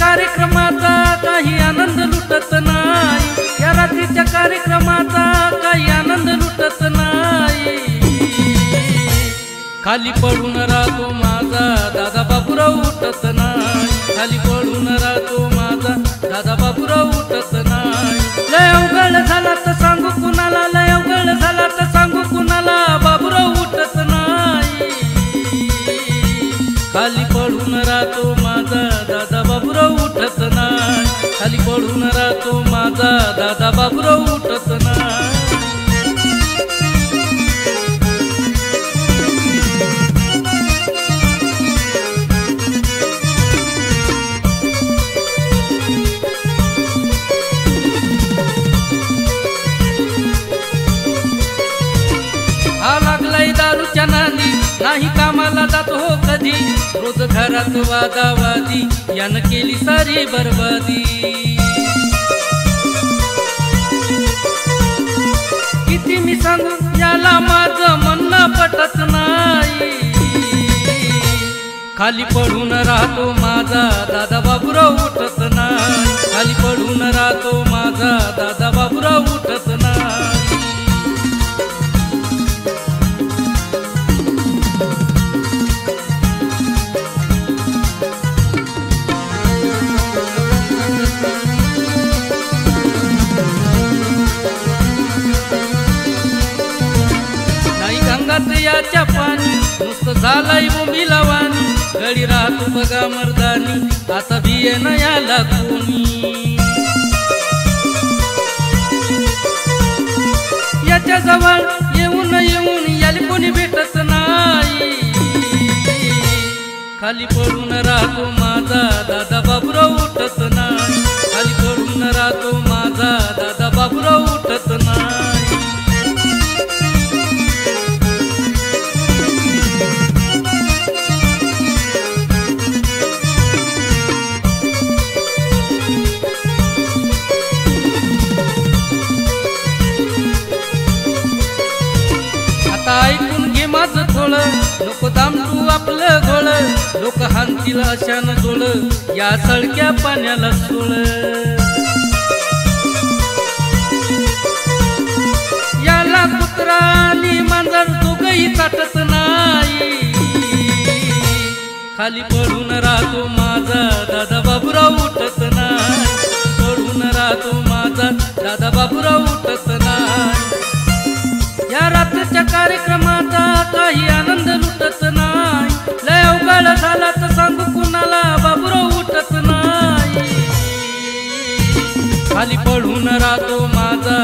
कार्यक्रमाचा काही आनंद लुटत नाही, या रात्रीच्या कार्यक्रमाचा काही आनंद लुटत नाही। खाली पडून राहतो माझा दादा बाबूराव उठत नाही, खाली पडून राहतो माझा दादा बाबूराव उठत नाही। लय अवघड झाला तर सांगू कुणाला, लय अवघड झाला तर सांगू कुणाला, बाबूराव उठत नाही। खाली पडून राहतो माझा दादा बाबूराव उठत नाही, खाली पडून राहतो माझा दादा बाबूराव उठत नाही। हा लागलाय दारूच्या नादी, नाही कामाला जात हो कधी, रोज घरात वादावादी, यानं केली सारी बरबादी। किती मी सांगू याला माझं म्हणणं पटत नाही। खाली पडून राहतो माझा दादा बाबूराव उठत नाही, खाली पडून राहतो माझा दादा बाबूराव उठत नाही। याच्या पाणी नुसतं झालंय बोंबीला वाणी, घडी राहतो बघा मर्दानी, आता बिये न याला कोणी। याच्या जवळ येऊन येऊन याला कोणी भेटत नाही। खाली पडून राहतो माझा दादा बाबूराव उठत नाही, खाली पडून राहतो माझा दादा बाबूराव उठत नाही। ऐकून घे माझं थोड, नको दामटू आपलं घोळ, लोक हानतील अशान जोळ, या सळक्या पाण्याला सोळ। याला कुत्रा आणि मांजर दोघही चाटत नाही। खाली पडून राहतो माझा दादा बाबूराव उठत नाही, पडून राहतो माझा दादा बाबूराव उठत नाही। या रात्रीच्या कार्यक्रमाचा काही आनंद लुटत नाही, लय अवघड झाला तर सांगू कुणाला, बाबूराव उठत नाही। खाली पडून राहतो माझा